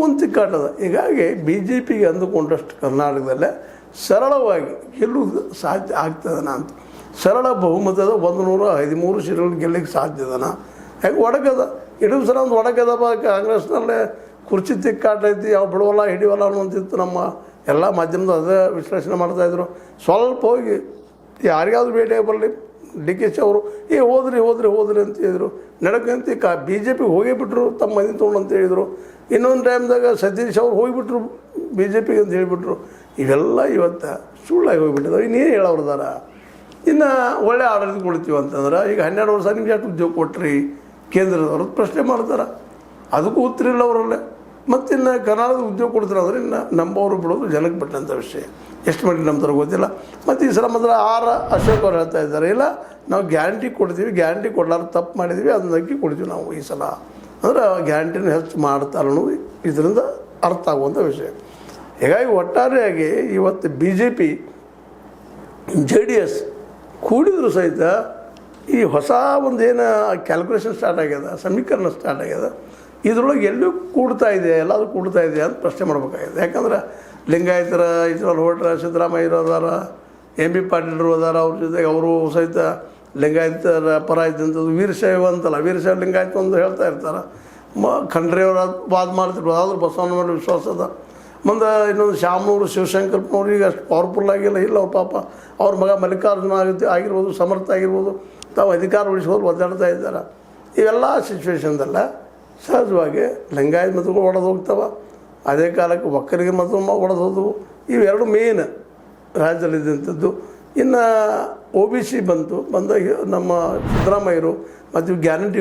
ಒಂದು ತಿಕ್ಕಾಟದ. ಹೀಗಾಗಿ B J ಪಿಗೆ ಅಂದುಕೊಂಡಷ್ಟು ಕರ್ನಾಟಕದಲ್ಲೇ ಸರಳವಾಗಿ ಗೆಲ್ಲುವುದು ಸಾಧ್ಯ ಆಗ್ತದನ ಅಂತ. ಸರಳ ಬಹುಮತದ 113 ಸೀಟ್ಗಳು ಗೆಲ್ಲಕ್ಕೆ ಸಾಧ್ಯದನ? ಯಾಕೆ ಒಡಕದ ಇಡೀ ಸಲ ಒಂದು ಒಡಕದಪ್ಪ. ಕಾಂಗ್ರೆಸ್ನಲ್ಲೇ ಕುರ್ಚಿ ತಿಕ್ಕಾಟ ಐತಿ, ಯಾವ ಬಿಡುವಲ್ಲ ಹಿಡಿವಲ್ಲ ಅನ್ನುವಂತಿತ್ತು. ನಮ್ಮ ಎಲ್ಲ ಮಾಧ್ಯಮದ ಅದೇ ವಿಶ್ಲೇಷಣೆ ಮಾಡ್ತಾಯಿದ್ರು. ಸ್ವಲ್ಪ ಹೋಗಿ ಯಾರಿಗಾದ್ರೂ ಭೇಟಿಯಾಗಿ ಬರಲಿ, ಡಿ ಕೆ ಶಿ ಅವರು ಹೋದ್ರಿ ಅಂತ ಹೇಳಿದರು. ನಡಕಂತ ಬಿ ಜೆ ಪಿಗೆ ಹೋಗೇ ಬಿಟ್ಟರು, ತಮ್ಮ ಮನೆ ತೊಗೊಂಡು ಅಂತ ಹೇಳಿದರು. ಇನ್ನೊಂದು ಟೈಮ್ದಾಗ ಸತೀಶ್ ಅವ್ರು ಹೋಗಿಬಿಟ್ರು ಬಿ ಜೆ ಪಿಗೆ ಅಂತ ಹೇಳಿಬಿಟ್ರು. ಇವೆಲ್ಲ ಇವತ್ತು ಸುಳ್ಳಾಗಿ ಹೋಗಿಬಿಟ್ಟಿದ್ದಾವೆ. ಇನ್ನೇನು ಹೇಳೋರ್ದಾರ? ಇನ್ನು ಒಳ್ಳೆ ಆಡಳಿತ ಕೊಡ್ತೀವಿ ಅಂತಂದ್ರೆ ಈಗ 12 ವರ್ಷ ನಿಮ್ಗೆ ಎಷ್ಟು ಉದ್ಯೋಗ ಕೊಟ್ರಿ ಕೇಂದ್ರದವ್ರು ಪ್ರಶ್ನೆ ಮಾಡ್ತಾರೆ. ಅದಕ್ಕೂ ಉತ್ತರ ಇಲ್ಲ ಅವರಲ್ಲೇ. ಮತ್ತು ಇನ್ನು ಕರ್ನಾಟಕದ ಉದ್ಯೋಗ ಕೊಡ್ತಾರೆ ಅಂದರೆ ಇನ್ನು ನಂಬೋರು ಬಿಡೋದು ಜನಕ್ಕೆ ಬಿಟ್ಟಂಥ ವಿಷಯ. ಎಷ್ಟು ಮಟ್ಟಿಗೆ ನಂಬ್ತಾರೆ ಗೊತ್ತಿಲ್ಲ. ಮತ್ತು ಈ ಸಲ ಮಾತ್ರ ಅಶೋಕ್ ಅವ್ರು ಹೇಳ್ತಾ ಇದ್ದಾರೆ, ಇಲ್ಲ ನಾವು ಗ್ಯಾರಂಟಿ ಕೊಡ್ತೀವಿ, ಗ್ಯಾರಂಟಿ ಕೊಡಲಾರ ತಪ್ಪು ಮಾಡಿದ್ದೀವಿ, ಅದನ್ನ ಅಕ್ಕಿ ಕೊಡ್ತೀವಿ ನಾವು ಈ ಸಲ ಅಂದ್ರೆ ಗ್ಯಾರಂಟಿನ ಹೆಚ್ಚು ಮಾಡ್ತಾರೆ ಅನ್ನೋದು ಇದರಿಂದ ಅರ್ಥ ಆಗುವಂಥ ವಿಷಯ. ಹೀಗಾಗಿ ಒಟ್ಟಾರೆಯಾಗಿ ಇವತ್ತು ಬಿ ಜೆ ಪಿ JDS ಕೂಡಿದ್ರು ಸಹಿತ ಈ ಹೊಸ ಒಂದು ಏನು ಕ್ಯಾಲ್ಕುಲೇಷನ್ ಸ್ಟಾರ್ಟ್ ಆಗ್ಯದ, ಸಮೀಕರಣ ಸ್ಟಾರ್ಟ್ ಆಗ್ಯದ, ಇದರೊಳಗೆ ಎಲ್ಲೂ ಕೂಡ್ತಾ ಇದೆ, ಎಲ್ಲಾದರೂ ಕೂಡ್ತಾ ಇದೆ ಅಂತ ಪ್ರಶ್ನೆ ಮಾಡಬೇಕಾಗಿದೆ. ಯಾಕಂದ್ರೆ ಲಿಂಗಾಯತರ ಇದ್ರಲ್ಲಿ ಹೊರಟ್ರೆ ಸಿದ್ದರಾಮಯ್ಯರು ಅದಾರ, MB ಪಾಟೀಲರು ಅದಾರ, ಅವ್ರ ಜೊತೆಗೆ ಅವರು ಸಹಿತ ಲಿಂಗಾಯತರ ಪರ ಇದ್ದಂಥದ್ದು ವೀರಶೈವ ಅಂತಲ್ಲ, ವೀರಶೈವ ಲಿಂಗಾಯತ ಒಂದು ಹೇಳ್ತಾ ಇರ್ತಾರೆ. ಖಂಡ್ರೆಯವ್ರು ವಾದ ಮಾಡ್ತಿರ್ಬೋದು, ಆದರೂ ಬಸವಣ್ಣ ಮೇಲೆ ವಿಶ್ವಾಸ ಅದ. ಮುಂದೆ ಇನ್ನೊಂದು ಶಾಮನೂರು ಶಿವಶಂಕರಪ್ಪನವ್ರು ಈಗ ಅಷ್ಟು ಪವರ್ಫುಲ್ ಆಗಿಲ್ಲ, ಇಲ್ಲ ಅವ್ರ ಪಾಪ ಅವ್ರ ಮಗ ಮಲ್ಲಿಕಾರ್ಜುನ ಆಗಿರ್ಬೋದು, ಸಮರ್ಥ ಆಗಿರ್ಬೋದು, ತಾವು ಅಧಿಕಾರ ಉಳಿಸ್ಬೋದು ಒದ್ದಾಡ್ತಾ ಇದ್ದಾರೆ. ಇವೆಲ್ಲ ಸಿಚುವೇಶನ್ದಲ್ಲ ಸಹಜವಾಗಿ ಲಿಂಗಾಯತ ಮತಗಳು ಒಡೆದು ಹೋಗ್ತವೆ. ಅದೇ ಕಾಲಕ್ಕೆ ಒಕ್ಕಲಿಗ ಮತ ಒಡೆದು ಹೋದವು. ಇವೆರಡು ಮೇನ್ ರಾಜ್ಯದಲ್ಲಿದ್ದಂಥದ್ದು. ಇನ್ನು OBC ಬಂದಾಗ ನಮ್ಮ ಸಿದ್ದರಾಮಯ್ಯರು ಮತ್ತು ಗ್ಯಾರಂಟಿ